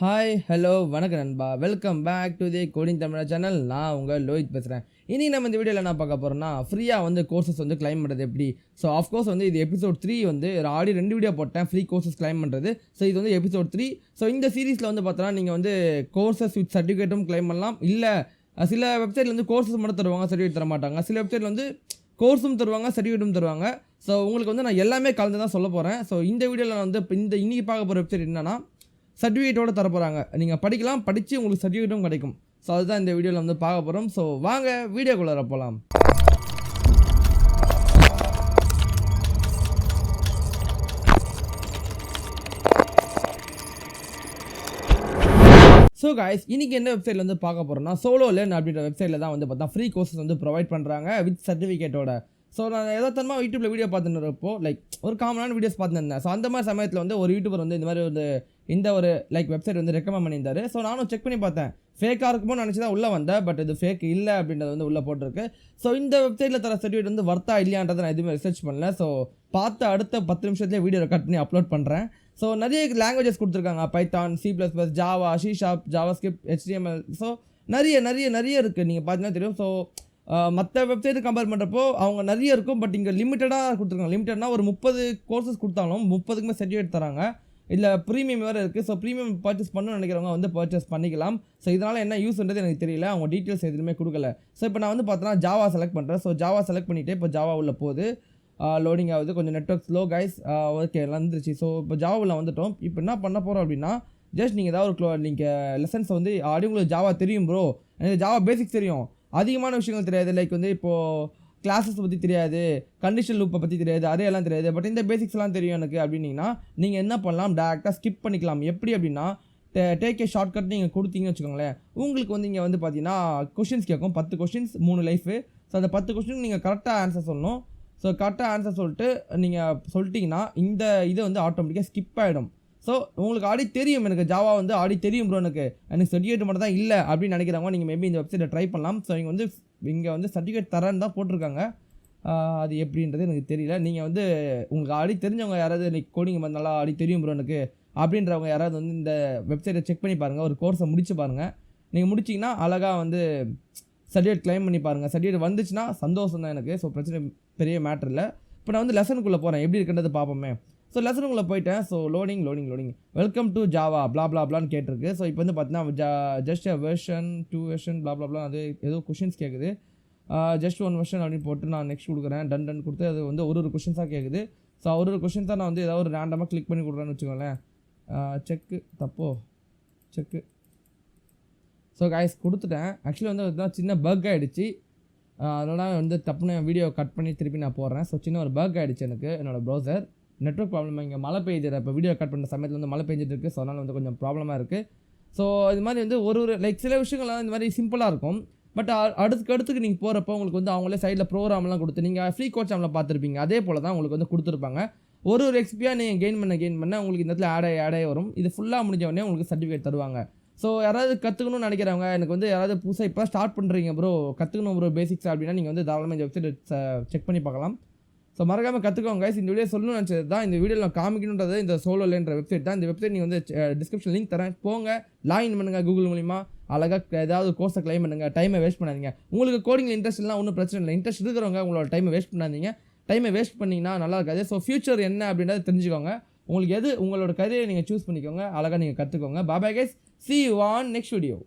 Hi hello வணக்கம் நண்பா, welcome back to the coding Tamizha channel. நான் உங்கள் லோஹித் பேசுகிறேன். இனி நம்ம இந்த வீடியோவில் என்ன பார்க்க போகிறோம்னா, ஃப்ரீயாக வந்து கோர்சஸ் வந்து கிளைம் பண்ணுறது எப்படி. ஸோ ஆஃப்கோர்ஸ் வந்து இது எபிசோட் 3 வந்து ஆல்ரெடி 2 வீடியோ போட்டேன் ஃப்ரீ கோர்சஸ் கிளைம் பண்ணுறது. ஸோ இது வந்து எபிசோட் 3. ஸோ இந்த சீரீஸில் வந்து பார்த்தோன்னா நீங்கள் வந்து கோர்சஸ் வித் சர்டிஃபிகேட்டும் கிளைம் பண்ணலாம். இல்லை சில வெப்சைட்டில் வந்து கோர்சஸ் மட்டும் தருவாங்க, சர்டிஃபிகேட் தர மாட்டாங்க. சில வெப்சைட்டில் வந்து கோர்ஸும் தருவாங்க, சர்டிஃபிகேட்டும் தருவாங்க. ஸோ உங்களுக்கு வந்து நான் எல்லாமே கலந்து தான் சொல்ல போகிறேன். ஸோ இந்த வீடியோவில் நான் வந்து இந்த இன்றைக்கி பார்க்க போகிற வெப்சைட் என்னன்னா சர்டிஃபிகேட்டோடு தரப்போகிறாங்க. நீங்கள் படிக்கலாம், படித்து உங்களுக்கு சர்டிஃபிகேட்டும் கிடைக்கும். ஸோ அதுதான் இந்த வீடியோவில் வந்து பார்க்க போகிறோம். ஸோ வாங்க வீடியோக்குள்ளே போகலாம். ஸோ காய்ஸ், இன்றைக்கி என்ன வெப்சைட்டில் வந்து பார்க்க போகிறோம்னா SoloLearn அப்படின்ற வெப்சைட்டில் தான் வந்து பார்த்தா ஃப்ரீ கோர்சஸ் வந்து ப்ரொவைட் பண்ணுறாங்க வித் சர்டிஃபிகேட்டோட. ஸோ நான் எதார்த்தமாக யூடியூப்பில் வீடியோ பார்த்துருப்போ ஒரு காமனான வீடியோஸ் பார்த்துருந்தேன். ஸோ அந்த மாதிரி சமயத்தில் வந்து ஒரு யூடியூபர் வந்து இந்த மாதிரி இந்த ஒரு வெப்சைட் வந்து ரெக்கமெண்ட் பண்ணியிருந்தார். ஸோ நானும் செக் பண்ணி பார்த்தேன். ஃபேக்காக இருக்குமோ நினச்சி தான் உள்ளே வந்தேன். பட் இது ஃபேக் இல்லை அப்படின்றது வந்து உள்ளே போட்டிருக்கு. ஸோ இந்த வெப்சைட்டில் தர சர்டிஃபிகேட் வந்து வர்த்தா இல்லையான்றதை நான் எதுவுமே ரிசர்ச் பண்ணல. ஸோ பார்த்து அடுத்த 10 நிமிஷத்துலேயே வீடியோ ரெக்கார்ட் பண்ணி அப்லோட் பண்ணுறேன். ஸோ நிறைய லாங்குவேஜஸ் கொடுத்துருக்காங்க. Python, C++, Java, 𝘁cie, JavaScript, HTML. So நிறைய இருக்குது. நீங்கள் பார்த்தீங்கன்னா தெரியும். ஸோ மற்ற வெப்சைட்டு கம்பேர் பண்ணுறப்போ அவங்க நிறைய இருக்கும். பட் இங்கே லிமிட்டடாக கொடுத்துருக்காங்க. லிமிட்டட்னா ஒரு 30 கோர்சஸ் கொடுத்தாலும் 30க்குமே சர்டிஃபிகேட் தராங்க. இல்லை ப்ரீமியம் வேறு இருக்குது. ஸோ ப்ரீமியம் பர்ச்சேஸ் பண்ணணும்னு நினைக்கிறவங்க வந்து பர்ச்சேஸ் பண்ணிக்கலாம். ஸோ இதனால் என்ன யூஸ்ன்றது எனக்கு தெரியல. அவங்க டீட்டெயில்ஸ் எதுவுமே கொடுக்கல. ஸோ இப்போ நான் வந்து பார்த்தோன்னா ஜாவா செலக்ட் பண்ணுறேன். ஸோ ஜாவா செலக்ட் பண்ணிவிட்டு இப்போ ஜாவா உள்ள போகுது. லோடிங் ஆகுது. கொஞ்சம் நெட்வொர்க் ஸ்லோ கைஸ். ஓகே எல்லாம் வந்துருச்சு. ஸோ இப்போ ஜாவாவில் வந்துட்டோம். இப்போ என்ன பண்ண போகிறோம் அப்படின்னா, ஜஸ்ட் நீங்கள் ஏதாவது ஒரு நீங்கள் லெசன்ஸ் வந்து ஆல்ரெடி உங்களுக்கு ஜாவா தெரியும் ப்ரோ, எனக்கு ஜாவா பேசிக்ஸ் தெரியும், அதிகமான விஷயங்கள் தெரியாது. லைக் வந்து இப்போது கிளாஸஸ் பற்றி தெரியாது, கண்டிஷன் லூப்பை பற்றி தெரியாது, அதையெல்லாம் தெரியாது, பட் இந்த பேசிக்ஸ்லாம் தெரியும் எனக்கு அப்படின்னீங்கன்னா நீங்கள் என்ன பண்ணலாம், டேரெக்டாக ஸ்கிப் பண்ணிக்கலாம். எப்படி அப்படின்னா டேக் ஏ ஷார்ட்கட் நீங்கள் கொடுத்தீங்கன்னு வச்சுக்கோங்களேன். உங்களுக்கு வந்து இங்கே வந்து பார்த்தீங்கன்னா கொஷின்ஸ் கேட்கும். 10 கொஷின்ஸ் 3 லைஃபு. ஸோ அந்த 10 கொஷின் நீங்கள் கரெக்டாக ஆன்சர் சொல்லணும். ஸோ கரெக்டாக ஆன்சர் சொல்லிட்டு நீங்கள் சொல்லிட்டீங்கன்னா இந்த இது வந்து ஆட்டோமேட்டிக்காக ஸ்கிப் ஆகிடும். ஸோ உங்களுக்கு ஆடி தெரியும், எனக்கு ஜாவா வந்து ஆடி தெரியும் ப்ரோ, எனக்கு சர்டிஃபிகேட் மட்டும் தான் இல்லை அப்படின்னு நினைக்கிறவங்க நீங்கள் மேபி இந்த வெப்சைட்டை ட்ரை பண்ணலாம். ஸோ இங்கே வந்து சர்டிஃபிகேட் தரேன்னு தான் போட்டிருக்காங்க. அது எப்படின்றது எனக்கு தெரியல. நீங்கள் வந்து உங்களுக்கு ஆடி தெரிஞ்சவங்க யாராவது லைக் கோடிங் நல்லா ஆடி தெரியும் ப்ரோ எனக்கு அப்படின்றவங்க யாராவது வந்து இந்த வெப்சைட்டை செக் பண்ணி பாருங்கள். ஒரு கோர்ஸை முடிச்சு பாருங்கள். நீங்கள் முடிச்சிங்கன்னா அழகாக வந்து சர்டிஃபிகேட் கிளைம் பண்ணி பாருங்கள். சர்டிஃபிகேட் வந்துச்சுன்னா சந்தோஷம் தான் எனக்கு. ஸோ பிரச்சனை பெரிய மேட்ரு இல்லை. இப்போ நான் வந்து லெசனுக்குள்ளே போகிறேன், எப்படி இருக்குன்றது பார்ப்போமே. ஸோ லெசனுக்குள்ளே போயிட்டேன். So loading welcome to Java ப்ளாப்லான்னு கேட்டிருக்கு. ஸோ இப்போ வந்து பார்த்தீங்கன்னா ஜஸ்ட் வெர்ஷன் 2 வெர்ஷன் ப்ளாப்லாப்லாம் அது ஏதோ கொஷின்ஸ் கேட்குது. ஜஸ்ட் 1 வெர்ஷன் அப்படின்னு போட்டு நான் நெக்ஸ்ட் கொடுக்குறேன். டன் கொடுத்து அது வந்து ஒரு கொஷின்ஸாக கேட்குது. ஸோ ஒரு கொஷின்ஸாக நான் வந்து ஏதாவது ஒரு ரேண்டமாக கிளிக் பண்ணி கொடுக்குறேன்னு வச்சுக்கோங்களேன். செக்கு தப்போ செக்கு. ஸோ காய்ஸ் கொடுத்துட்டேன். ஆக்சுவலி வந்து சின்ன பக் ஆகிடுச்சு. அதனால் வந்து தப்புன்னு வீடியோ கட் பண்ணி திருப்பி நான் போடுறேன். ஸோ சின்ன ஒரு பக் ஆகிடுச்சு எனக்கு என்னோடய ப்ரௌசர். Network problem. இங்கே மழை பெய்யுது. இப்போ வீடியோ கட் பண்ணுற சமயத்தில் வந்து மழை பெஞ்சிட்டு இருக்குது. ஸோ அதனால் வந்து கொஞ்சம் ப்ராப்ளமாக இருக்குது. ஸோ இது மாதிரி வந்து ஒரு சில விஷயங்கள்லாம் இந்த மாதிரி சிம்பிளாக இருக்கும். பட் அடுத்துக்கு நீங்கள் போகிறப்போ உங்களுக்கு வந்து அவங்களே சைடில் ப்ரோக்ராம்லாம் கொடுத்து நீங்கள் FreeCodeCampல பார்த்துருப்பீங்க. அதே போல் தான் உங்களுக்கு வந்து கொடுத்துருப்பாங்க. ஒரு எக்ஸ்பியாக நீங்கள் கெயின் பண்ண உங்களுக்கு இந்த இடத்துல ஆட் ஆகி வரும். இது ஃபுல்லாக முடிஞ்ச உடனே உங்களுக்கு சர்டிஃபிகேட் தருவாங்க. ஸோ யாராவது கற்றுக்கணும்னு நினைக்கிறவங்க, எனக்கு வந்து யாராவது புதுசாக இப்போ ஸ்டார்ட் பண்ணுறீங்க ப்ரோ, கற்றுக்கணும் ப்ரோ பேசிக்ஸ் அப்படின்னா நீங்கள் வந்து தாராளமாக இந்த வெப்சைட் செக் பண்ணி பார்க்கலாம். ஸோ மறக்காமல் கற்றுக்கோங்க கைஸ். இந்த வீடியோ சொல்லணும்னு நினச்சது தான் இந்த வீடியோவில் நான் காமிக்கணுன்றது இந்த SoloLearn வெப்சைட் தான். இந்த வெப்சைட் நீங்கள் வந்து டிஸ்கிரிப்ஷன் லிங்க் தரேன், போங்க லாகின் பண்ணுங்கள். கூகுள் மூலிமா அழகாக ஏதாவது கோர்ஸை கிளைம் பண்ணுங்கள். டைமை வேஸ்ட் பண்ணாதீங்க. உங்களுக்கு கோடிங் இன்ட்ரெஸ்ட் இல்லை, ஒன்றும் பிரச்சனை இல்லை. இன்ட்ரெஸ்ட் இருக்கிறவங்க உங்களோட டைமை வேஸ்ட் பண்ணாதீங்க. டைமை வேஸ்ட் பண்ணிங்கன்னா நல்லா இருக்காது. ஸோ ஃபியூச்சர் என்ன அப்படின்றத தெரிஞ்சுக்கோங்க. உங்களுக்கு எது உங்களோட கரியரை நீங்கள் சூஸ் பண்ணிக்கோங்க. அழகாக நீங்கள் கற்றுக்கோங்க. Bye guys, see you on next video.